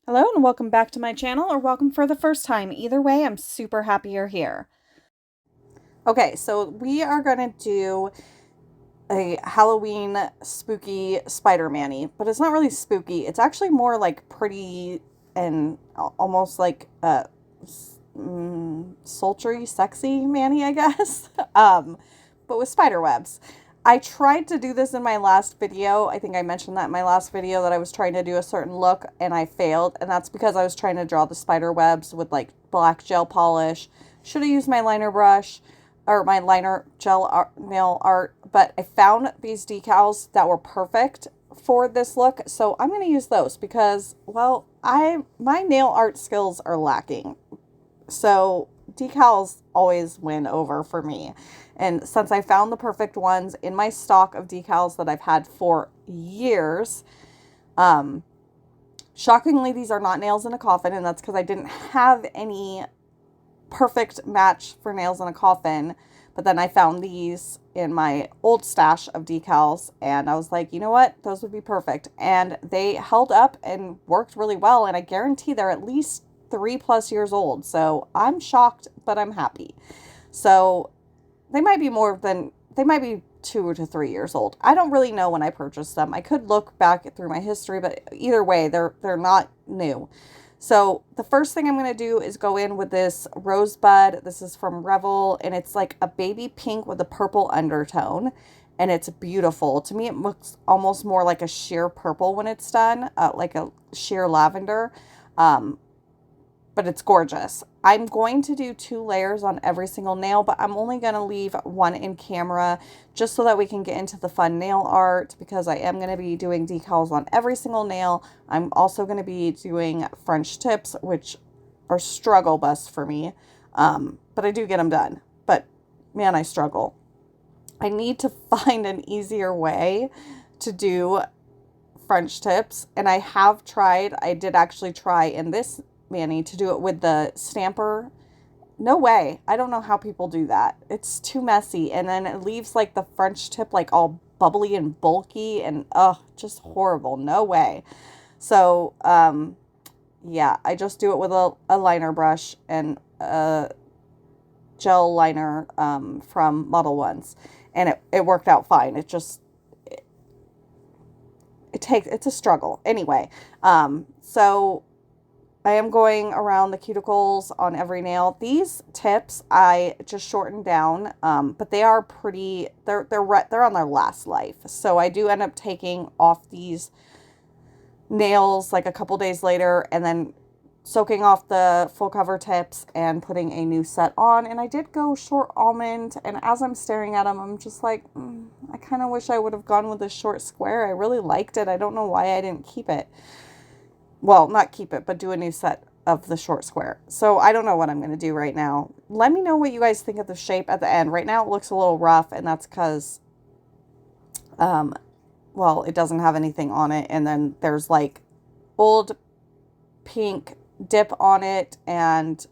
Hello and welcome back to my channel, or welcome for the first time. Either way, I'm super happy you're here. Okay, so we are going to do a Halloween spooky Spider-Man-y, but it's not really spooky. It's actually more like pretty and almost like sultry, sexy Manny, I guess. But with spider webs. I tried to do this in my last video. I think I mentioned that in my last video that I was trying to do a certain look and I failed. And that's because I was trying to draw the spider webs with like black gel polish. Should have used my liner brush or my liner gel nail art. But I found these decals that were perfect for this look. So I'm going to use those because, well, my nail art skills are lacking. So decals always win over for me. And since I found the perfect ones in my stock of decals that I've had for years, shockingly, these are not Nailzinacoffin, and that's because I didn't have any perfect match for Nailzinacoffin. But then I found these in my old stash of decals, and I was like, you know what? Those would be perfect. And they held up and worked really well, and I guarantee they're at least 3+ years old. So I'm shocked, but I'm happy. So they might be 2 to 3 years old. I don't really know when I purchased them. I could look back through my history, but either way, they're not new. So the first thing I'm going to do is go in with this Rosebud. This is from Revel, and it's like a baby pink with a purple undertone, and it's beautiful. To me, it looks almost more like a sheer purple when it's done, like a sheer lavender. But it's gorgeous. I'm going to do 2 layers on every single nail, but I'm only going to leave one in camera just so that we can get into the fun nail art, because I am going to be doing decals on every single nail. I'm also going to be doing French tips, which are struggle bus for me, but I do get them done. But man, I struggle. I need to find an easier way to do French tips, and I did actually try in this Manny to do it with the stamper. No way. I don't know how people do that. It's too messy, and then it leaves like the French tip like all bubbly and bulky and just horrible. No way. So yeah, I just do it with a liner brush and a gel liner from Model Ones, and it worked out fine. It's a struggle anyway. So I am going around the cuticles on every nail. These tips I just shortened down, but they are pretty. They're on their last life, so I do end up taking off these nails like a couple days later, and then soaking off the full cover tips and putting a new set on. And I did go short almond, and as I'm staring at them, I'm just like, I kind of wish I would have gone with the short square. I really liked it. I don't know why I didn't keep it. Well, not keep it, but do a new set of the short square. So I don't know what I'm going to do right now. Let me know what you guys think of the shape at the end. Right now it looks a little rough, and that's because, well, it doesn't have anything on it. And then there's like old pink dip on it, and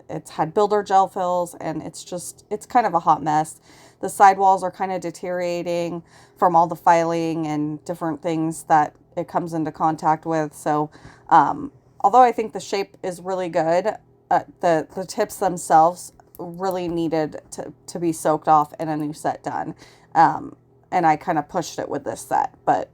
it's had builder gel fills, and it's kind of a hot mess. The sidewalls are kind of deteriorating from all the filing and different things that it comes into contact with. So although I think the shape is really good, the tips themselves really needed to be soaked off and a new set done. And I kind of pushed it with this set, but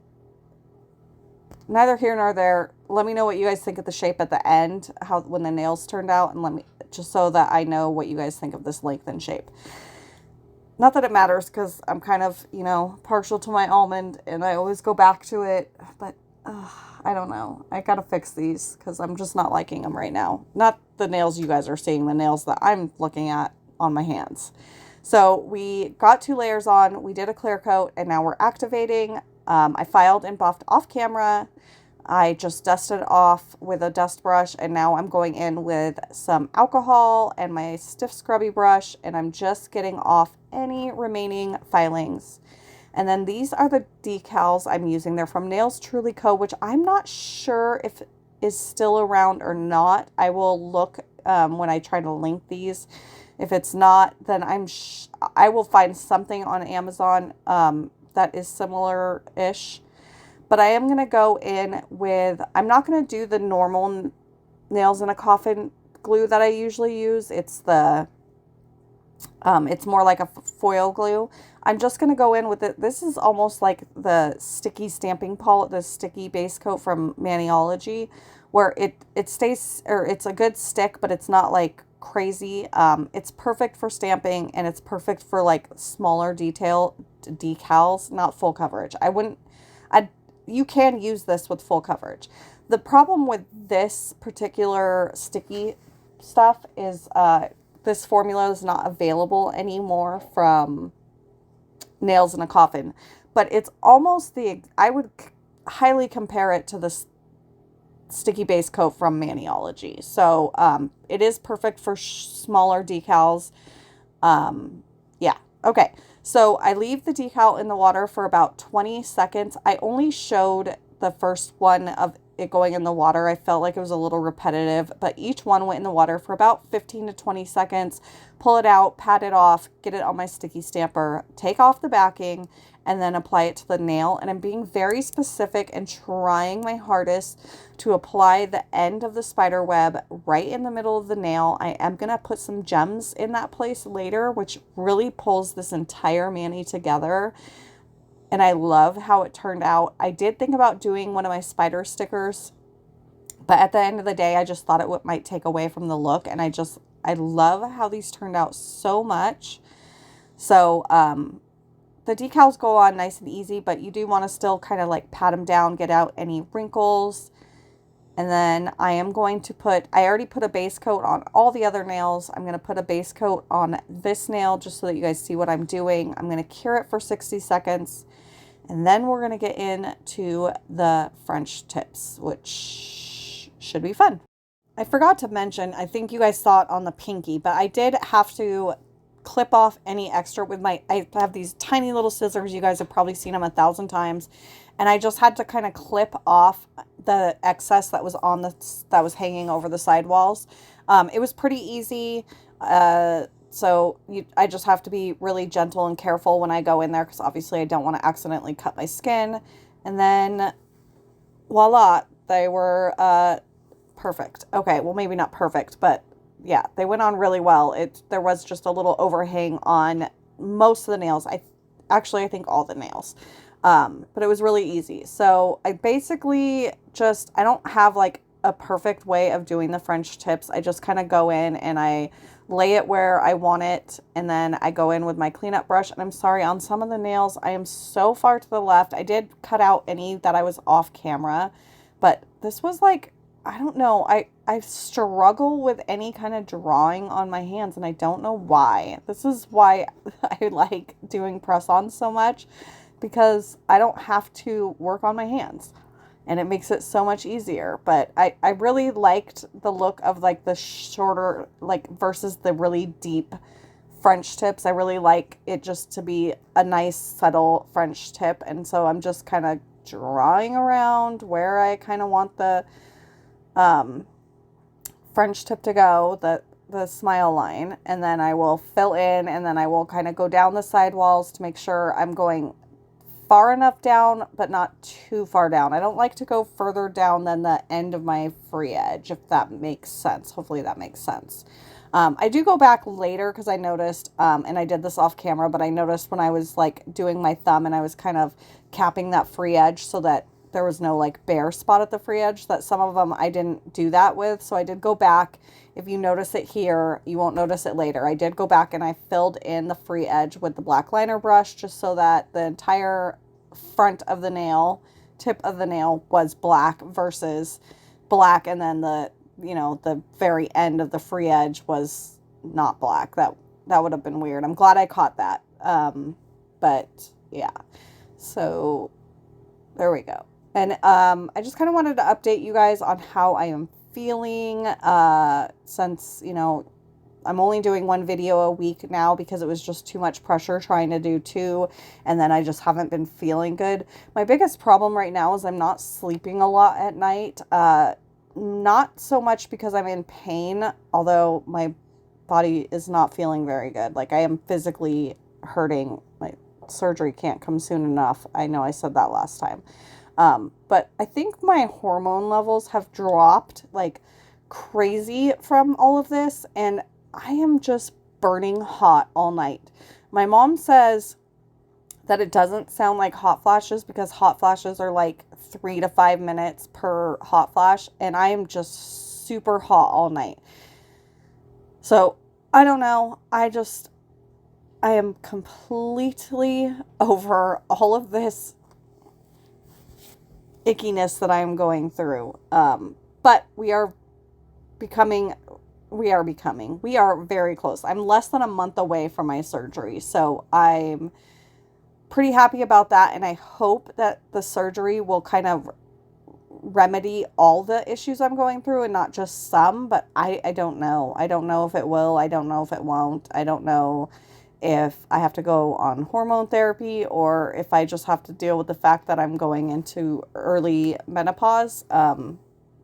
neither here nor there. Let me know what you guys think of the shape at the end, when the nails turned out, and let me, just so that I know what you guys think of this length and shape. Not that it matters, because I'm kind of, partial to my almond, and I always go back to it, but I don't know. I gotta fix these, because I'm just not liking them right now. Not the nails you guys are seeing, the nails that I'm looking at on my hands. So we got 2 layers on, we did a clear coat, and now we're activating. I filed and buffed off camera. I just dusted off with a dust brush, and now I'm going in with some alcohol and my stiff scrubby brush, and I'm just getting off any remaining filings. And then these are the decals I'm using. They're from Nails Truly Co., which I'm not sure if is still around or not. I will look when I try to link these. If it's not, then I will find something on Amazon that is similar-ish. But I am going to go in with, I'm not going to do the normal Nailzinacoffin glue that I usually use. It's more like a foil glue. I'm just going to go in with it. This is almost like the sticky stamping polish, the sticky base coat from Maniology, where it stays, or it's a good stick, but it's not like crazy. It's perfect for stamping, and it's perfect for like smaller decals, not full coverage. You can use this with full coverage. The problem with this particular sticky stuff is this formula is not available anymore from Nailzinacoffin, but it's almost I would highly compare it to the sticky base coat from Maniology. So it is perfect for smaller decals. Yeah. Okay. So I leave the decal in the water for about 20 seconds. I only showed the first one of it going in the water. I felt like it was a little repetitive, but each one went in the water for about 15 to 20 seconds. Pull it out, pat it off, get it on my sticky stamper, take off the backing, and then apply it to the nail. And I'm being very specific and trying my hardest to apply the end of the spider web right in the middle of the nail. I am going to put some gems in that place later, which really pulls this entire mani together. And I love how it turned out. I did think about doing one of my spider stickers, but at the end of the day, I just thought it might take away from the look. And I love how these turned out so much. So, the decals go on nice and easy, but you do want to still kind of like pat them down, get out any wrinkles. And then I am going to I already put a base coat on all the other nails. I'm going to put a base coat on this nail just so that you guys see what I'm doing. I'm going to cure it for 60 seconds. And then we're going to get into the French tips, which should be fun. I forgot to mention, I think you guys saw it on the pinky, but I did have to clip off any extra with I have these tiny little scissors. You guys have probably seen them 1,000 times. And I just had to kind of clip off the excess that was that was hanging over the sidewalls. It was pretty easy. So I just have to be really gentle and careful when I go in there, because obviously I don't want to accidentally cut my skin. And then voila, they were perfect. Okay, well, maybe not perfect, but yeah, they went on really well. There was just a little overhang on most of the nails. I think all the nails. But it was really easy. So I basically I don't have like a perfect way of doing the French tips. I just kind of go in and I lay it where I want it. And then I go in with my cleanup brush. And I'm sorry, on some of the nails, I am so far to the left. I did cut out any that I was off camera, but this was like, I don't know. I struggle with any kind of drawing on my hands, and I don't know why. This is why I like doing press-ons so much, because I don't have to work on my hands, and it makes it so much easier. But I really liked the look of like the shorter, like versus the really deep French tips. I really like it just to be a nice, subtle French tip. And so I'm just kind of drawing around where I kind of want the French tip to go, the smile line, and then I will fill in, and then I will kind of go down the side walls to make sure I'm going far enough down, but not too far down. I don't like to go further down than the end of my free edge, if that makes sense. Hopefully that makes sense. I do go back later because I noticed, and I did this off camera, but I noticed when I was like doing my thumb and I was kind of capping that free edge so that there was no like bare spot at the free edge, that some of them I didn't do that with. So I did go back. If you notice it here, you won't notice it later. I did go back and I filled in the free edge with the black liner brush just so that the entire front of the nail, tip of the nail, was black versus black, and then the very end of the free edge was not black. That would have been weird. I'm glad I caught that. But yeah, so there we go. And I just kind of wanted to update you guys on how I am feeling, since, I'm only doing one video a week now because it was just too much pressure trying to do two, and then I just haven't been feeling good. My biggest problem right now is I'm not sleeping a lot at night. Not so much because I'm in pain, although my body is not feeling very good. Like, I am physically hurting. My surgery can't come soon enough. I know I said that last time. But I think my hormone levels have dropped like crazy from all of this, and I am just burning hot all night. My mom says that it doesn't sound like hot flashes because hot flashes are like 3 to 5 minutes per hot flash, and I am just super hot all night. So I don't know. I am completely over all of this ickiness that I am going through. But becoming, we are very close. I'm less than a month away from my surgery. So I'm pretty happy about that. And I hope that the surgery will kind of remedy all the issues I'm going through and not just some, but I don't know. I don't know if it will. I don't know if it won't. I don't know if I have to go on hormone therapy or if I just have to deal with the fact that I'm going into early menopause,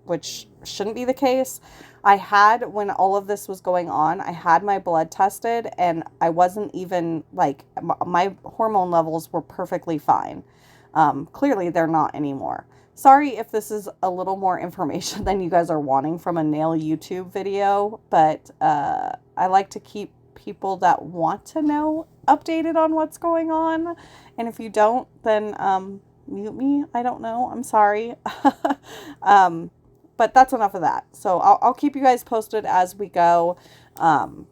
which shouldn't be the case. When all of this was going on, I had my blood tested and I wasn't even like, my hormone levels were perfectly fine. Clearly, they're not anymore. Sorry if this is a little more information than you guys are wanting from a nail YouTube video, but I like to keep people that want to know updated on what's going on. And if you don't, then mute me. I don't know. I'm sorry. um, but that's enough of that. So I'll keep you guys posted as we go. Um,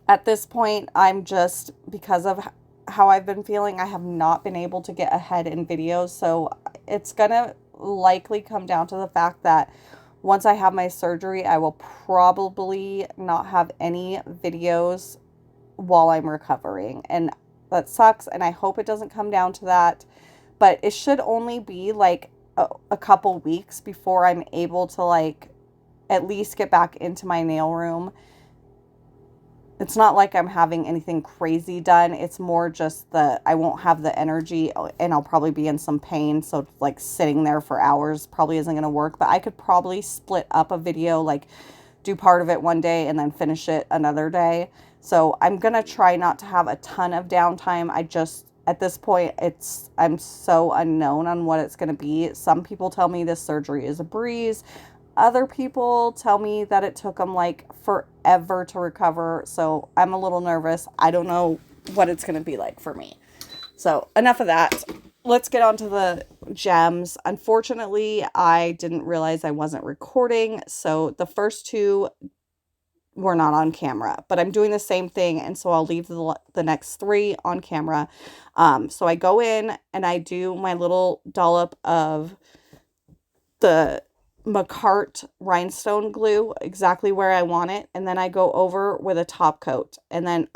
at this point, I'm just, because of how I've been feeling, I have not been able to get ahead in videos. So it's going to likely come down to the fact that once I have my surgery, I will probably not have any videos while I'm recovering. And that sucks. And I hope it doesn't come down to that. But it should only be like a couple weeks before I'm able to like at least get back into my nail room. It's not like I'm having anything crazy done. It's more just that I won't have the energy and I'll probably be in some pain. So like sitting there for hours probably isn't going to work, but I could probably split up a video, like do part of it one day and then finish it another day. So I'm going to try not to have a ton of downtime. At this point, I'm so unknown on what it's going to be. Some people tell me this surgery is a breeze. Other people tell me that it took them like forever to recover. So I'm a little nervous. I don't know what it's going to be like for me. So enough of that. Let's get on to the gems. Unfortunately, I didn't realize I wasn't recording. So the first two were not on camera, but I'm doing the same thing. And so I'll leave the next three on camera. So I go in and I do my little dollop of the McCart rhinestone glue exactly where I want it. And then I go over with a top coat. And then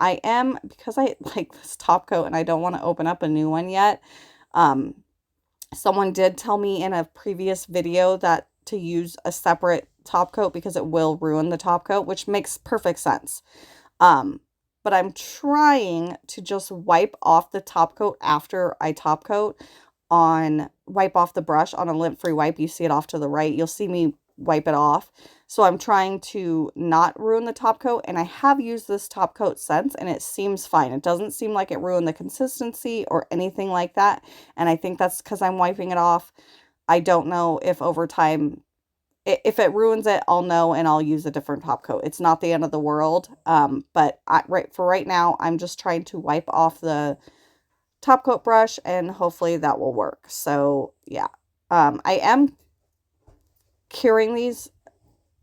because I like this top coat and I don't want to open up a new one yet. Someone did tell me in a previous video that to use a separate top coat because it will ruin the top coat, which makes perfect sense. But I'm trying to just wipe off the top coat after I top coat wipe off the brush on a lint-free wipe. You see it off to the right. You'll see me wipe it off. So I'm trying to not ruin the top coat, and I have used this top coat since, and it seems fine. It doesn't seem like it ruined the consistency or anything like that, and I think that's because I'm wiping it off. I don't know if over time, if it ruins it, I'll know, and I'll use a different top coat. It's not the end of the world, but right now, I'm just trying to wipe off the top coat brush and hopefully that will work. So yeah, I am curing these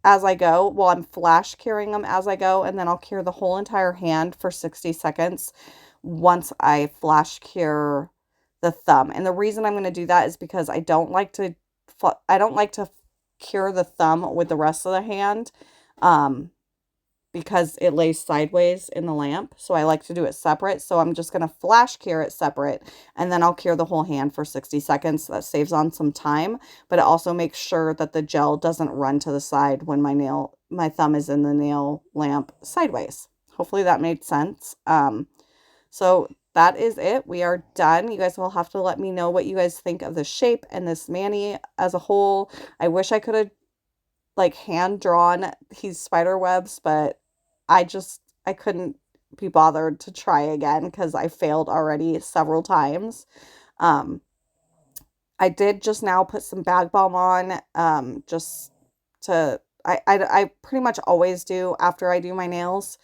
as I go. Well, I'm flash curing them as I go, and then I'll cure the whole entire hand for 60 seconds once I flash cure the thumb. And the reason I'm going to do that is because I don't like to cure the thumb with the rest of the hand. Because it lays sideways in the lamp. So I like to do it separate. So I'm just going to flash cure it separate, and then I'll cure the whole hand for 60 seconds. That saves on some time, but it also makes sure that the gel doesn't run to the side when my thumb is in the nail lamp sideways. Hopefully that made sense. So that is it. We are done. You guys will have to let me know what you guys think of the shape and this mani as a whole. I wish I could have like hand drawn these spider webs, but I couldn't be bothered to try again because I failed already several times. Um, I did just now put some bag balm on, just to, I pretty much always do after I do my nails.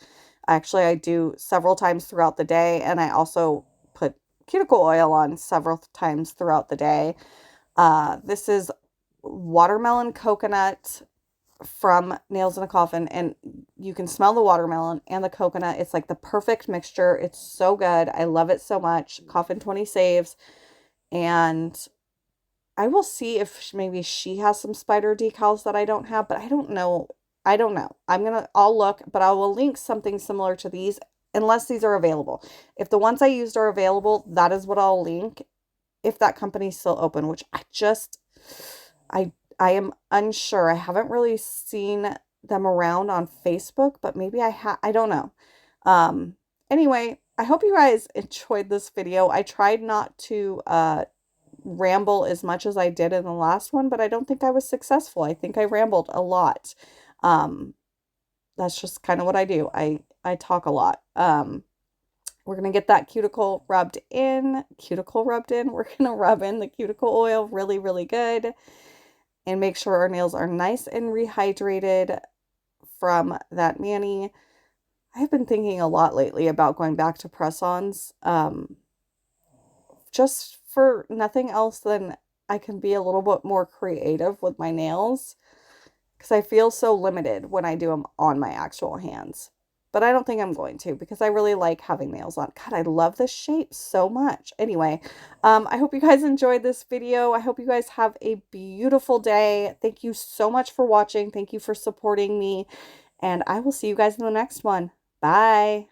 Actually, I do several times throughout the day, and I also put cuticle oil on several times throughout the day. This is watermelon coconut from Nailzinacoffin, and you can smell the watermelon and the coconut. It's like the perfect mixture. It's so good. I love it so much. Coffin 20 saves. And I will see if maybe she has some spider decals that I don't have, but I don't know. I don't know. I'll look, but I will link something similar to these unless these are available. If the ones I used are available, that is what I'll link if that company's still open, which I I am unsure. I haven't really seen them around on Facebook, but maybe I don't know. Um anyway, I hope you guys enjoyed this video. I tried not to ramble as much as I did in the last one, but I don't think I was successful. I think I rambled a lot. Um that's just kind of what I do. I talk a lot. We're going to get that cuticle rubbed in. Cuticle rubbed in. We're going to rub in the cuticle oil really, really good and make sure our nails are nice and rehydrated from that mani. I've been thinking a lot lately about going back to press-ons, just for nothing else than I can be a little bit more creative with my nails because I feel so limited when I do them on my actual hands. But I don't think I'm going to because I really like having nails on. God, I love this shape so much. Anyway, I hope you guys enjoyed this video. I hope you guys have a beautiful day. Thank you so much for watching. Thank you for supporting me. And I will see you guys in the next one. Bye.